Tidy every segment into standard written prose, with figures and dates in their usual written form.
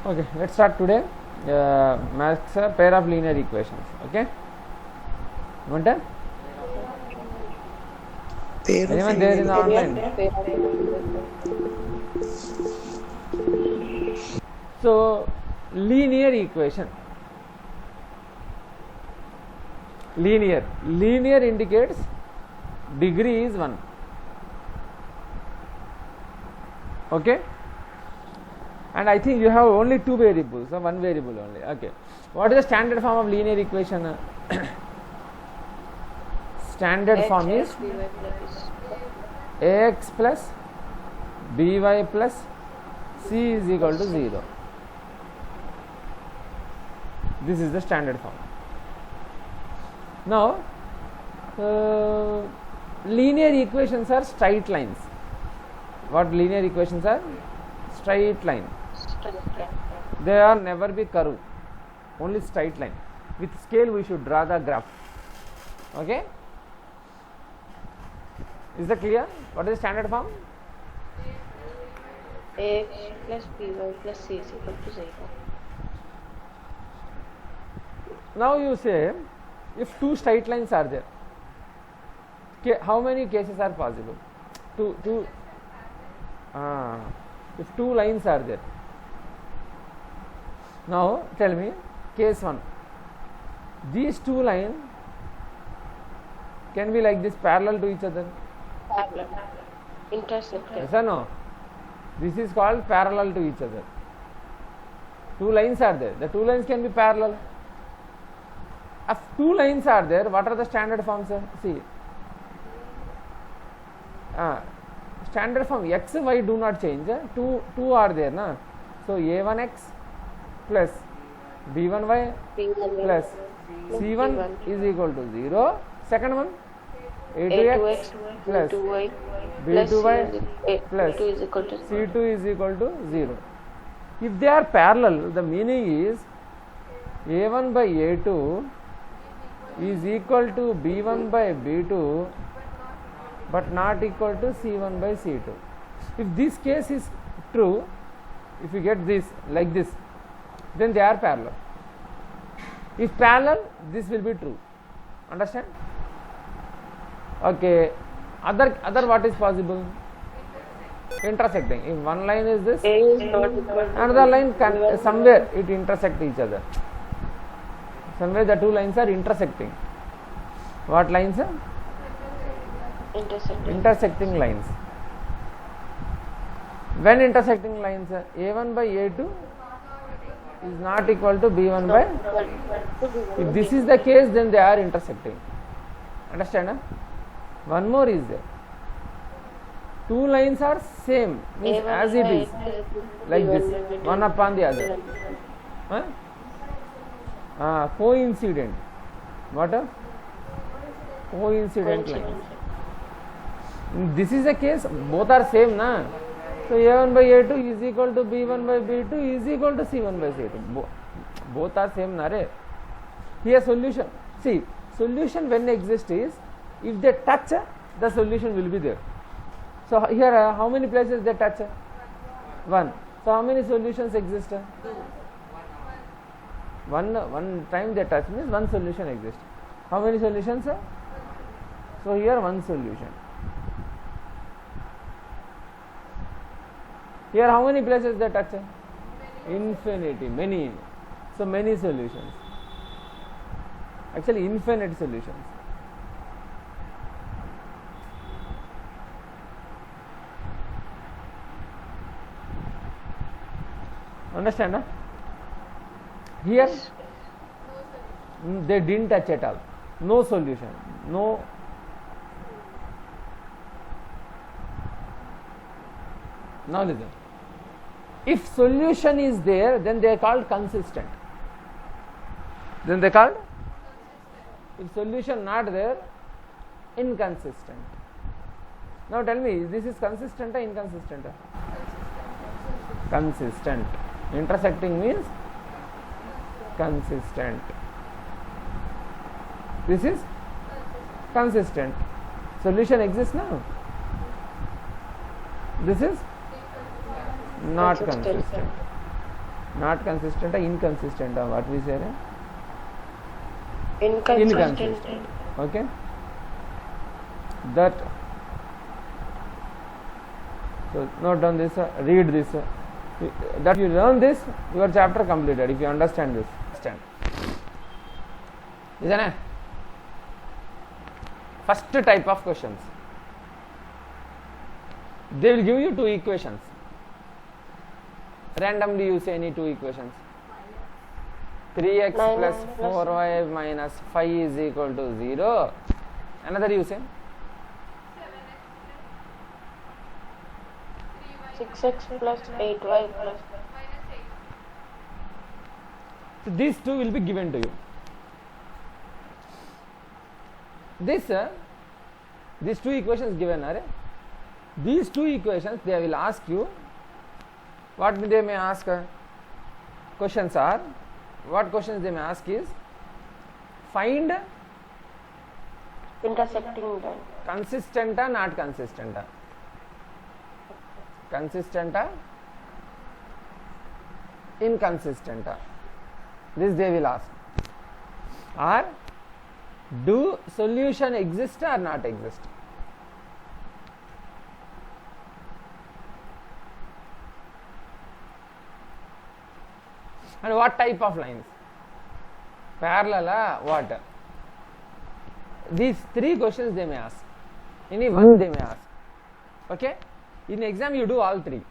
Okay, let's start today. Maths pair of linear equations. Okay, want that? Anyone there in the online? So linear equation. Linear indicates degree is 1. Okay, and I think you have only two variables or one variable only. Okay, what is the standard form of linear equation? Standard form is ax plus by plus c is equal to 0. This is the standard form. Now linear equations are straight lines. What linear equations are? Straight line. They are never be curve, only straight line. With scale we should draw the graph. Okay, is that clear? What is the standard form? Ax plus by plus c is equal to 0. Now you say, if two straight lines are there, how many cases are possible? If two lines are there. Now tell me, case 1. These two lines can be like this, parallel to each other. Parallel. Intersected. Yes or no? This is called parallel to each other. Two lines are there. The two lines can be parallel. If two lines are there, what are the standard forms? See, standard form x, y do not change. Two are there, na? So a1x plus b1y plus c1 is equal to 0. Second one, a2x plus b2y plus c2 is equal to 0. If they are parallel, the meaning is a1 by a2 is equal to b1 by b2 but not equal to c1 by c2. If this case is true, if you get this like this, then they are parallel. If parallel, this will be true. Understand? Okay, other what is possible? Intersecting. If one line is this, another line can somewhere it intersect each other. Somewhere the two lines are intersecting. What lines are? Intersecting lines. When intersecting lines, a1 by a2 is not equal to b1 by. If this is the case, then they are intersecting. Understand? Huh? One more is there. Two lines are same, means as it is, like this, one upon the other. Coincident. What a coincident lines. This is the case, both are same, na? So a1 by a2 is equal to b1 by b2 is equal to c1 by c2. Both are same, na re? Here solution. See, solution when exists is, if they touch, the solution will be there. So here how many places they touch? 1. So how many solutions exist? One time they touch means one solution exists. How many solutions? So here one solution. Here how many places they touch? Infinity, many. So many solutions. Actually infinite solutions. Understand? Huh? Here they didn't touch at all. No solution. No. Now listen. If solution is there, then they are called consistent. If solution not there, inconsistent. Now tell me, this is consistent or inconsistent? Consistent. Intersecting means consistent. This is consistent. Solution exists now. This is not consistent. Not consistent or inconsistent, or what we say? Inconsistent. Okay. That. So note down this. Read this. That you learn this, your chapter completed. If you understand this, understand. Isn't it? First type of questions. They will give you two equations. Randomly you say any two equations. 3x plus 4y minus 5 is equal to 0. Another you say. 6x plus 8y plus. So these two will be given to you. These two equations given are. These two equations they will ask you. What they may ask? Questions are. What questions they may ask is, find Intersecting line. consistent or not consistent. Consistent or inconsistent. This they will ask. Or do solution exist or not exist? And what type of lines? Parallel, what? These three questions they may ask. Any one they may ask. Okay? In exam you do all three.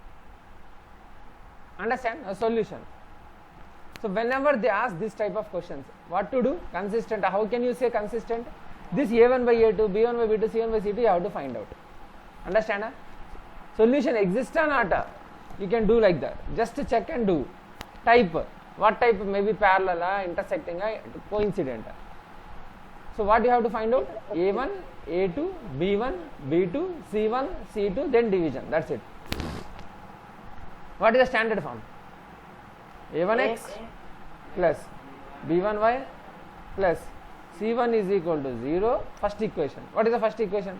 Understand? A solution. So whenever they ask this type of questions, what to do? Consistent. How can you say consistent? This A1 by A2, B1 by B2, C1 by C2 you have to find out. Understand? Solution exists or not? You can do like that. Just check and do. Type. What type? Maybe parallel, intersecting, coincident. So what you have to find out? A1, A2, B1, B2, C1, C2, then division. That's it. What is the standard form? A1x plus B1y plus C1 is equal to 0. First equation. What is the first equation?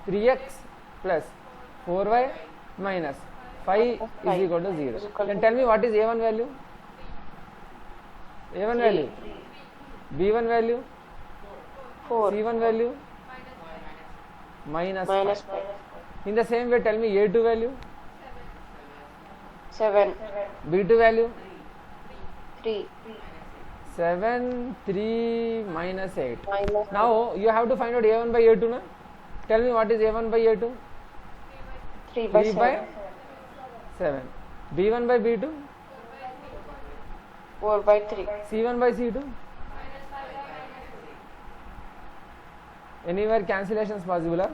3x plus 4y minus 5 is equal to 0. Then tell me what is A1 value? A1 value. B1 value. 4. C1 value. Minus 5. 5. In the same way, tell me A2 value. 7. B2 value. 3. 7, 3 minus 8. Minus Now you have to find out A1 by A2. Na? Tell me what is A1 by A2? 3 by 3 7. by 7. B1 by B2? 4 by 3. C1 by C2? Anywhere cancellations possible? Or?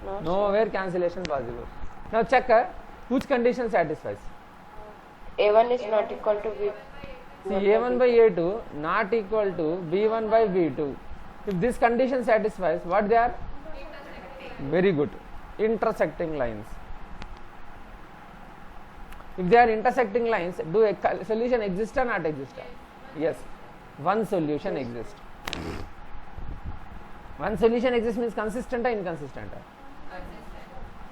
No. Nowhere cancellation possible. Now check which condition satisfies. A1 is not equal to B. See, A1 by A2 not equal to B1 by B2. If this condition satisfies, what they are? Very good. Intersecting lines. If they are intersecting lines, do a solution exist or not exist? Yes. One solution exists. One solution exists means consistent or inconsistent?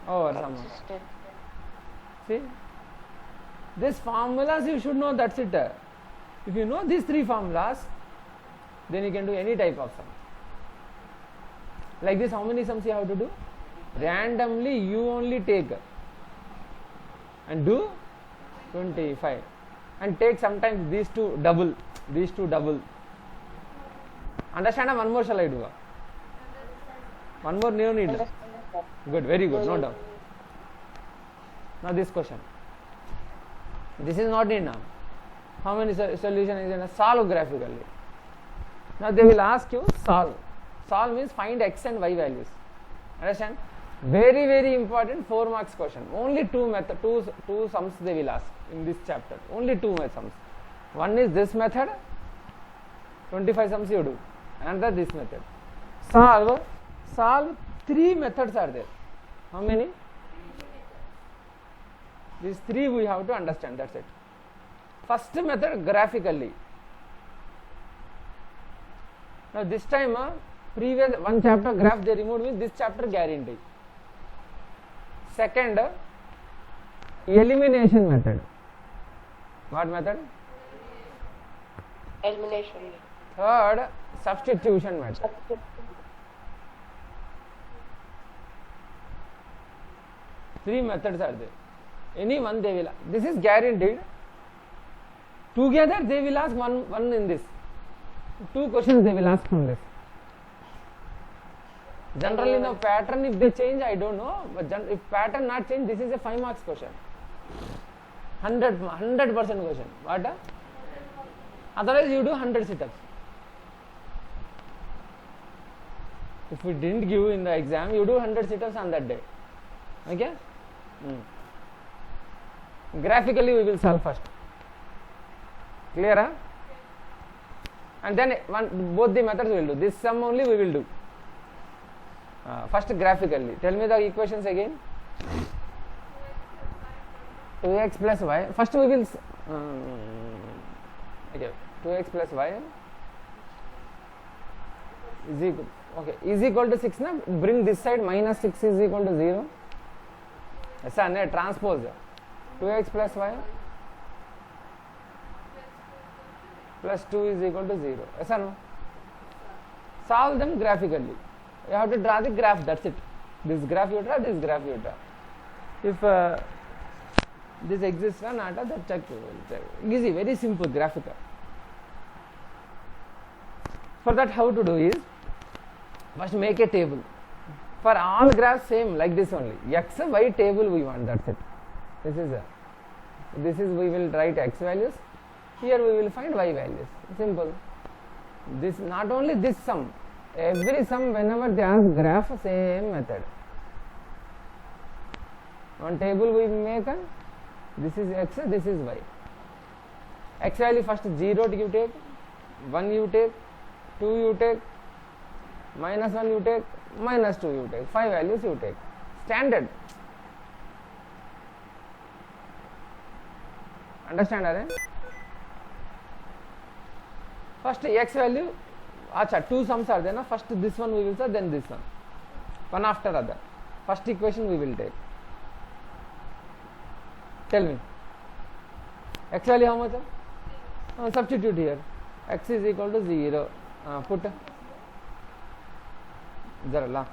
Oh, someone. Consistent. See? These formulas you should know, that's it. If you know these three formulas, then you can do any type of sum. Like this, how many sums you have to do? Randomly you only take and do 25 and take sometimes these two double. Understand? One more shall I do? One more no need. Good, very good, no doubt. Now this question. This is not in now. How many solution is in a solve graphically? Now they will ask you solve. Solve means find x and y values. Understand? Very, very important 4 marks question. Only two sums they will ask in this chapter. Only two sums. One is this method. 25 sums you do. Another this method. Solve 3 methods are there. How many? These 3 we have to understand. That's it. First method graphically. Now this time previous one chapter graph they removed means this chapter guarantee. Second, elimination method. What method? Elimination. Third, substitution method. Three methods are there. Any one they will. This is guaranteed. Together they will ask one in this. Two questions they will ask from this. Generally, the pattern if they change, I don't know. But if pattern not change, this is a 5 marks question. 100% question. What? Otherwise, you do 100 sit-ups. If we didn't give in the exam, you do 100 sit-ups on that day. Okay? Graphically, we will solve first. Clear? Huh? And then both the methods we will do. This sum only we will do. First graphically. Tell me the equations again. 2x plus y. First we will okay. 2x plus y is equal to 6 na? Bring this side, minus 6 is equal to 0. Yes, transpose 2x plus y plus 2 is equal to 0. Yes or no? Solve them graphically. You have to draw the graph, that's it. This graph you draw, this graph you draw. If this exists or not, that check. Easy, very simple, graphical. For that, how to do is, first make a table. For all graphs, same like this only. X, Y table we want, that's it. This is we will write X values. Here we will find Y values. Simple. This not only this sum. Every sum whenever they ask graph, same method. One table we make, this is X, this is Y. X value first 0 you take, 1 you take, 2 you take, minus 1 you take, minus 2 you take, 5 values you take. Standard. Understand, are they? First X value, acha, two sums are there, na? First this one we will say, then this one after other. First equation we will take. Tell me, X value how much? Substitute here. X is equal to 0. Put. Zara la.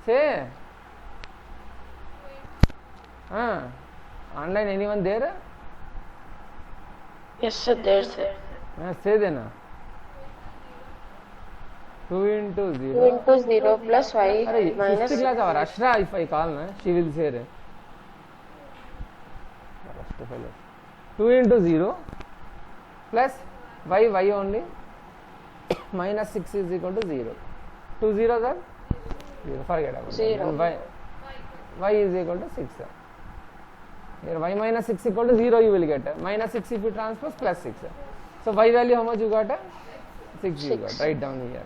Say. Online anyone there? Yes, sir, there's sir. Say then. 2 into 0. 2 into 0 plus y minus 5th class or Ashra, if I call, she will say. 2 into 0 plus y only minus 6 is equal to 0. 2 zeros are 0. Forget about it. 0. Y is equal to 6. Here y minus 6 equal to 0 you will get. Minus 6 if you transpose plus 6. So y value how much you got? 6 you got. Write down here.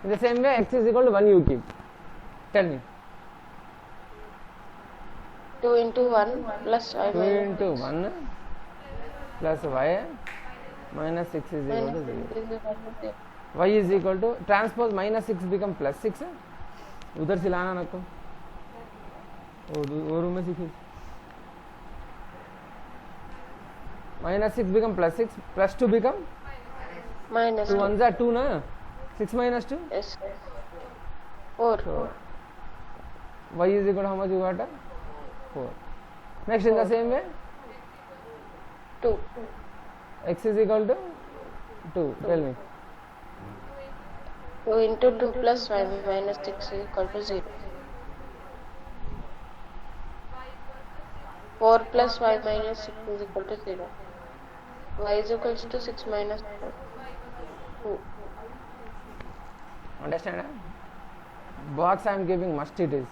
In the same way x is equal to 1 you keep. Tell me. 2 into 1 plus y 2 into 1 plus y minus 6 is equal to 0. Y is equal to, transpose minus 6 become plus 6. उधर से लाना ना को और room में सीखिए. Minus 6 become plus 6, plus 2 become minus 2 2. ones are 2 na. 6 minus 2. Yes, 4. So y is equal to how much you got? 4. Next in the same way 2. x is equal to 2. Tell me. 2 into 2 plus y minus 6 is equal to 0. 4 plus y minus 6 is equal to 0. Y is equal to 6 minus 2. Understand? Box I am giving, must it is.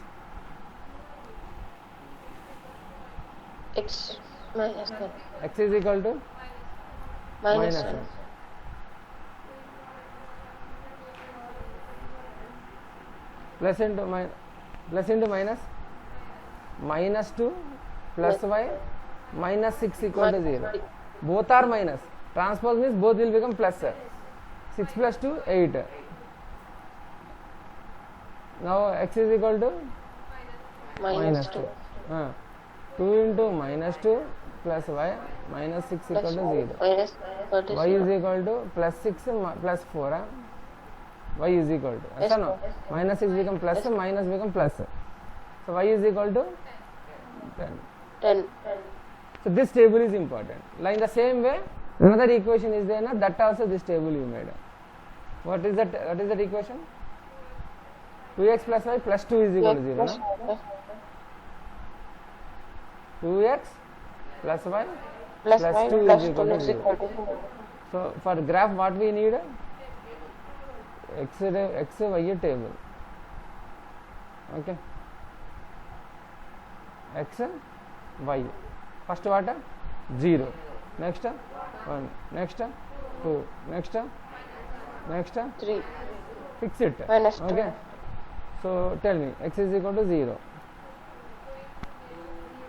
X minus 1. X is equal to Minus minus 1. 1. Plus into minus. Minus 2 plus y minus 6 equal to 0. Both are minus. Transpose means both will become plus. 6 plus 2, 8. Now x is equal to Minus 2. 2 into minus 2 plus y minus 6 plus equal to 0. minus equal to Y is 0. equal to plus 6 plus 4. Y is equal to. Yes, Yes or no? sir. Minus 6 become plus, minus become plus. So y is equal to 10. 10. So this table is important. Like in the same way, another equation is there, na? That also this table you made. What is that? What is that equation? 2x plus y plus 2 is equal to 0. Plus Na? plus 2x plus y plus plus y 2 plus is 2 equal to is 0. equal to 0. So for graph what we need? X y table. Okay. X y. First what? 0. Next 1. Next 2. Next 3 fix it. minus 2. Okay. So tell me x is equal to 0.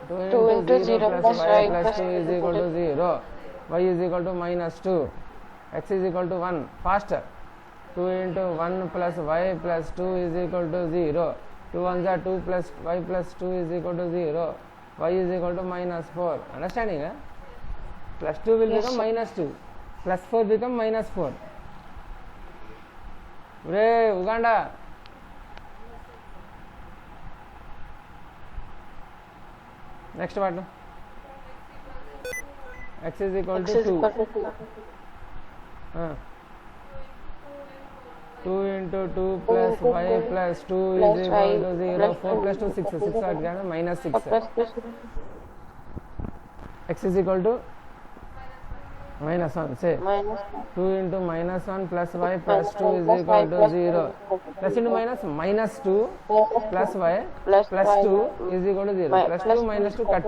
2 into 0 plus y plus plus 2 is equal to 0. Y is equal to minus 2. X is equal to 1. Faster. 2 into 1 plus y plus 2 is equal to 0. 2 ones are 2 plus y plus 2 is equal to 0. Y is equal to minus 4. Understanding? Eh? Plus 2 will Yes, become sir. minus 2. Plus 4 become minus 4. Ure, Uganda. Next what? X is equal X to is 2. equal to 2. 2 into 2 plus y plus 2 is plus equal y to 0. plus 4 plus 2 2 6. 6 what gonna minus 6. Plus plus X is equal to minus 1. Say minus 2 into minus 1 plus y plus 2 is equal to 0. Plus into minus minus 2 plus y plus 2 is equal to 0. Plus 2 minus 2 cut.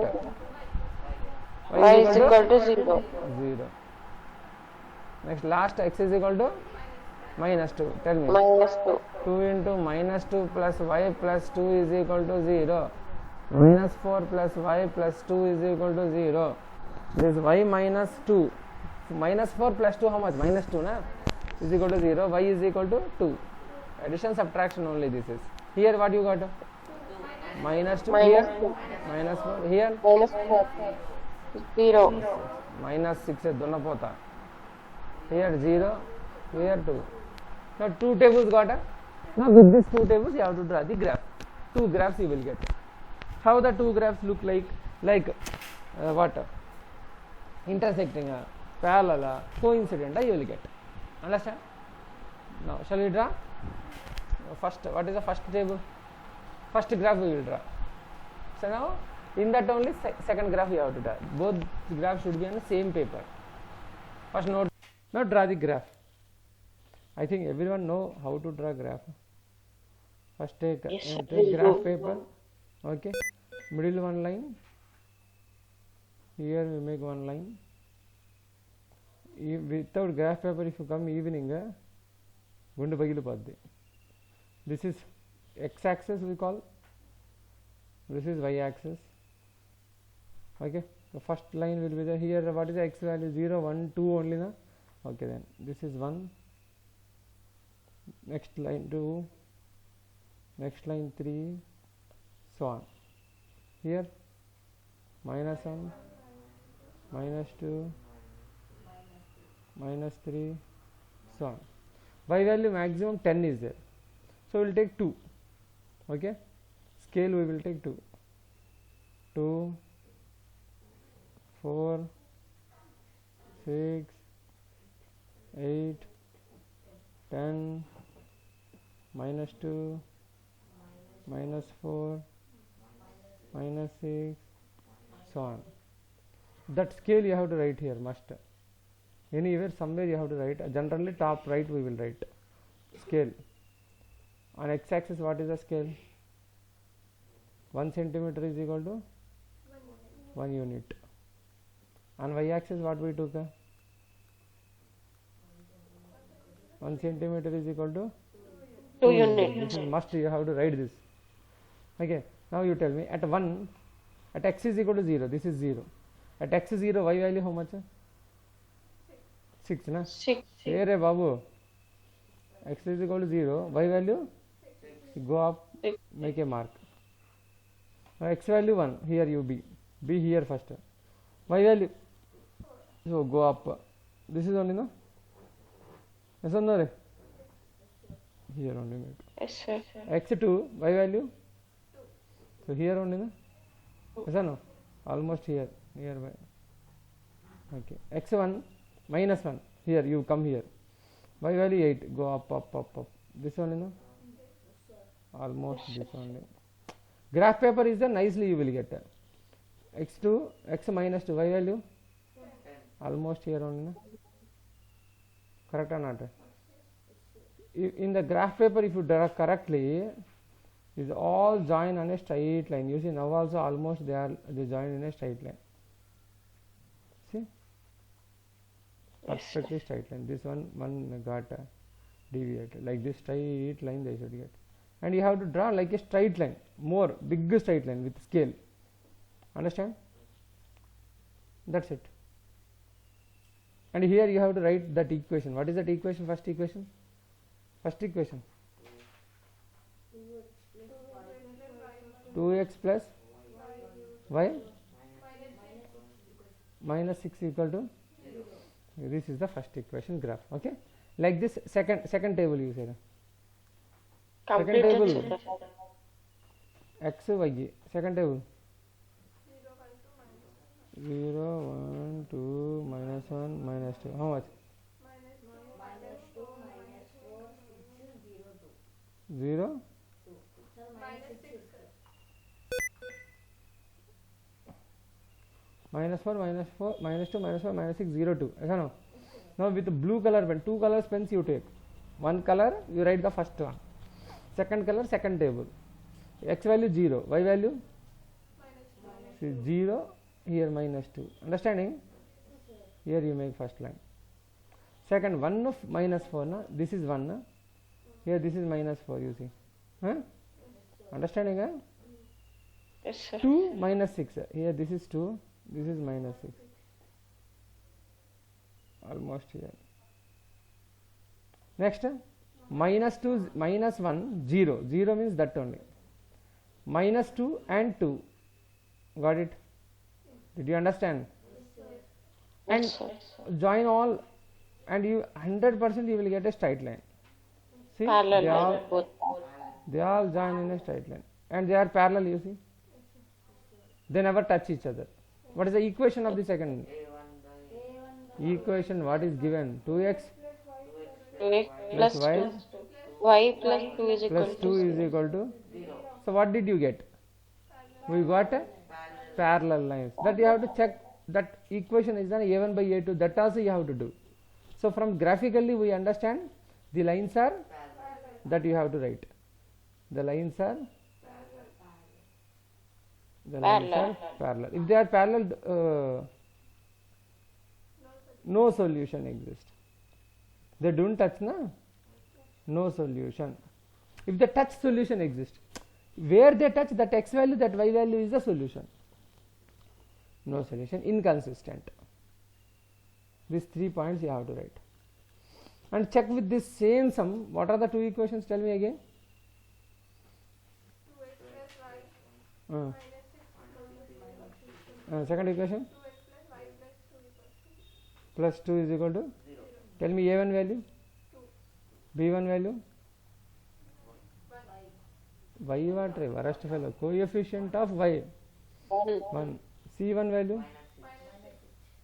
y is equal to 0. 0. Next last x is equal to minus 2. Tell me. Minus 2. 2 into minus 2 plus y plus 2 is equal to 0. Minus 4 plus y plus 2 is equal to 0. This y minus 2. Minus 4 plus 2 how much? Minus 2 na? Is equal to 0. Y is equal to 2. Addition subtraction only this is. Here what you got? Minus 2. Minus Here 2. minus 4. Here Minus 4. 0. minus 6 is donapota. Here 0. Here 2. Now 2 tables got. Now with these 2 tables you have to draw the graph. 2 graphs you will get. How the 2 graphs look like? Like what? Intersecting, parallel, coincident, you will get. Understand? Now shall we draw? First, what is the first table? First graph we will draw. So now in that only second graph you have to draw. Both graphs should be on the same paper. First note. Now draw the graph. I think everyone know how to draw graph. First take, Yes, sir. take graph paper. Okay. Middle one line. Here we make one line. Without graph paper, if you come evening, gundu pagilu paddi. This is x axis we call. This is y axis. Okay. The first line will be there. Here what is the x value? 0, 1, 2 only na. Okay, then this is 1. Next line 2. Next line 3. So on. Here minus 1, minus 2, minus 3, so on. Y value maximum 10 is there. So we will take 2. Okay. Scale we will take 2. 2, 4, 6, 8, 10, minus 2, minus 4, minus 6, so on. That scale you have to write here, must. Anywhere, somewhere you have to write. Generally top right we will write. Scale. On x-axis what is the scale? 1 centimeter is equal to 1 unit. On y-axis what we took? 1 centimeter is equal to 2 units. This is must, you have to write this. Okay. Now you tell me at 1, at x is equal to 0, this is 0. At x is 0, y value how much? 6 na? 6. Here babu. X is equal to 0, y value? You go up, make a mark. Now x value 1, here you be. be here first. Y value, so go up. This is only, no? Yes or no? Re? Here only make. Yes, sir. X2, y value, so here only, no? Yes or no? Almost here, nearby. Okay, x1 minus 1, here you come here, y value 8, go up, up, up, up. This only, no? Almost this only. Graph paper is the nicely you will get. X2, x minus 2, y value? Almost here only, no? Correct or not? In the graph paper, if you draw correctly, is all join on a straight line. You see now also almost they join in a straight line. See? Perfectly straight line. This one got deviated. Like this straight line they should get. And you have to draw like a straight line, more big straight line with scale. Understand? That's it. And here you have to write that equation. What is that equation? First equation. First equation. 2x plus y minus 6 equal to. This is the first equation graph. Okay. Like this second table you say. Second table. X y. Second table. 0, 1, 2, minus 1, minus 2. How much? 0. Minus 4, minus 4, minus 2, minus 4, minus 6, 0, 2. No? Now with the blue color pen, 2 colors pens you take. One color you write the first one. Second color, second table. X value 0, y value? See, 0, here minus 2. Understanding? Here you make first line. Second, 1 of minus 4, na? This is 1, na? Here this is minus 4, you see. Huh? Understanding? Huh? Yes, sir. 2 minus 6. Here this is 2, this is minus 6. Almost here. Next, minus 2, minus 1, 0. 0 means that only. Minus 2 and 2. Got it? Did you understand? And Yes, sir. join all, and you 100% you will get a straight line. See, Parallel line, both. they all join in a straight line, and they are parallel. You see, they never touch each other. What is the equation of the second? Equation what is given? 2x 2x plus plus y 2. Y plus 2 is equal plus to 2 is equal to. So what did you get? We got a parallel lines. That you have to check. That equation is an a1 by a2. That also you have to do. So from graphically we understand the lines are that you have to write. The lines are parallel. If they are parallel, no solution exists. They don't touch, na? No solution. If they touch, solution exists. Where they touch, that x value, that y value is the solution. No solution, inconsistent. These 3 points you have to write. And check with this same sum. What are the two equations? Tell me again. 2x plus y minus 6 Second equation. 2x plus y plus 2 equals to Plus 2 is equal to. Tell me a1 value. 2. B1 value. Y what? Worst fellow. Coefficient of y. 1. C1 value.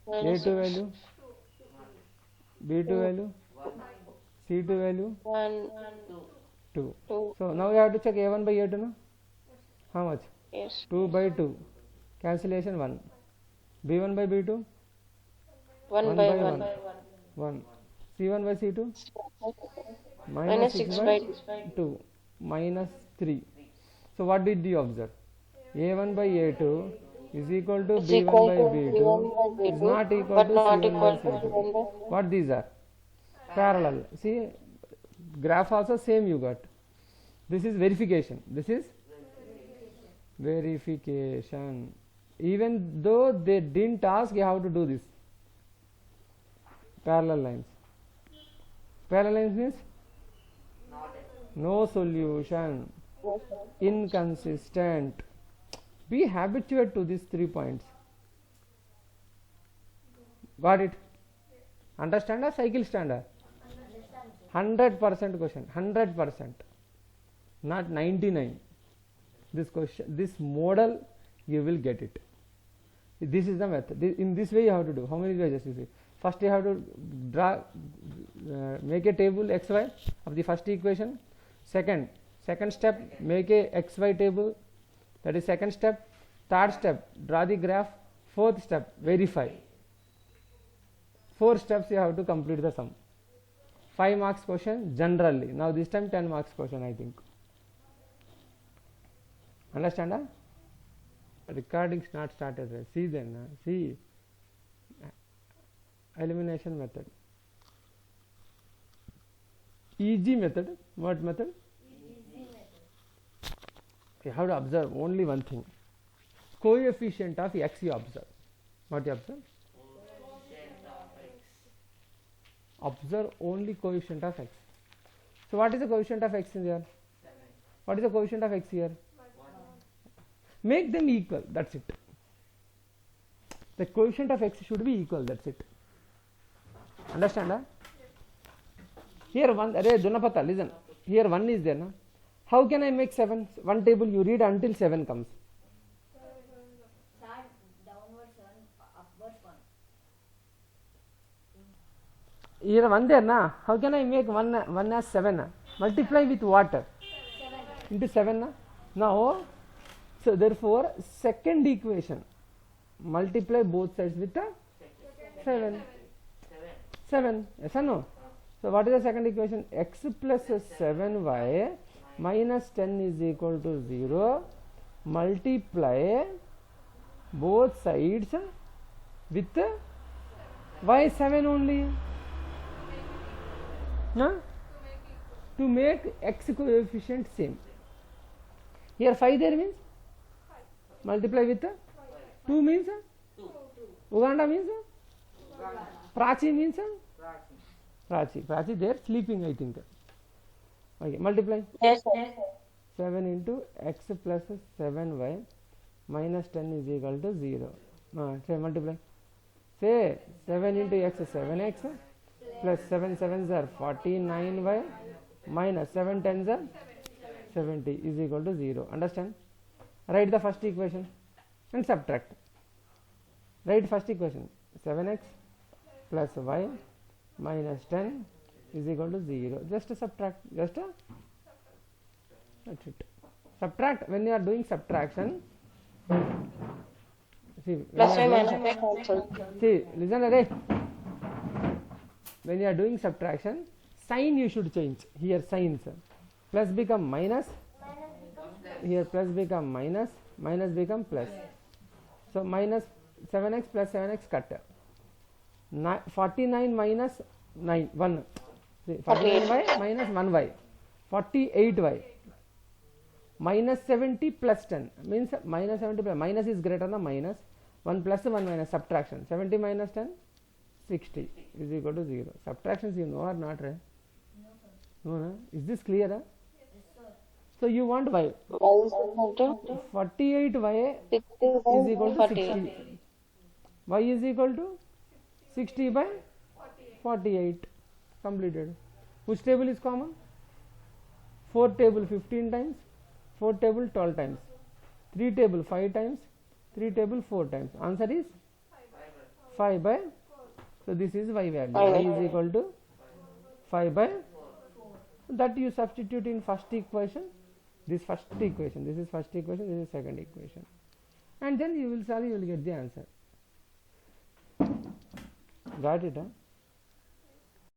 minus A2 value. B2 value. C2 value. 1, 2. 2. So now you have to check a1 by a2, no? How much? Yes. 2 by 2. Cancellation 1. B1 by B2. 1 by 1. 1. C1 by C2. Minus 6 by 2. Minus 3. So what did you observe? A1 by A2 is equal to It's B1 equal by to B2 B1 by is B2, not equal but to not C1 by equal to C2. C1 by. What these are? Parallel. See, graph also same you got. This is verification. This is verification. Even though they didn't ask you how to do this. Parallel lines. Parallel lines means no solution, inconsistent. Be habituated to these 3 points. Got it? Understand or cycle standard? 100% question, 100%, not 99. This question, this model, you will get it. This is the method. In this way you have to do. How many ways you see? First you have to draw, make a table xy of the first equation. Second step, make a xy table. That is second step. Third step, draw the graph. Fourth step, verify. 4 steps you have to complete the sum. 5 marks question generally. Now this time 10 marks question, I think. Understand? Huh? Recording is not started. Right? See then. See. Elimination method. Easy method. What method? Easy method. You have to observe only one thing. Coefficient of x you observe. What you observe? Observe only coefficient of x. So what is the coefficient of x in there? 7. What is the coefficient of x here? 1. Make them equal. That's it. The coefficient of x should be equal. That's it. Understand? Huh? Here one. Arey Dunapata, listen. Here 1 is there. Na? How can I make 7? One table you read until 7 comes. Start downwards 1, upwards 1. Here 1 there na. How can I make 1 as 7? Na? Multiply with what? 7. Into 7 na? Now, so therefore second equation, multiply both sides with a 7. 7. Yes or no? So what is the second equation? X plus 7y minus 10 is equal to 0. Multiply both sides with y 7 only. Huh? To make x coefficient same. Here 5 there means multiply with 2 means 2. Uganda means Prachi means Prachi. Prachi there sleeping, I think. Okay, multiply Yes, sir. 7 into x plus 7y minus 10 is equal to 0. Say multiply. Say 7 into x 7x plus 7 7s are 49y minus 7 10s are 70 is equal to 0. Understand? Write the first equation and subtract. Write first equation. 7x plus y minus 10 is equal to 0. Just subtract. That's it. Subtract. When you are doing subtraction, see, Plus y minus y cancel. see, listen, array. When you are doing subtraction, sign you should change. Here signs. Plus become minus. Here plus become minus. Minus become plus. So minus 7x plus 7x cut. 49 minus 9 1. See, 49y minus 1y. 48y. Minus 70 plus 10 means minus 70 plus minus is greater than minus 1 plus 1 minus subtraction. 70 minus 10 60 is equal to 0. Subtractions you know or not, right? No, no. Is this clear? Huh? So you want y. Y is equal to 48y 60 is equal to 48. 60. Y is equal to 60 by 48. Completed. Which table is common? 4 table 15 times, 4 table 12 times, 3 table 5 times, 3 table 4 times. Answer is 5 by. So this is y value. Y is equal to 5 by. That you substitute in first equation. This first equation. This is first equation. This is second equation. And then you will solve. You will get the answer. Got it? Huh?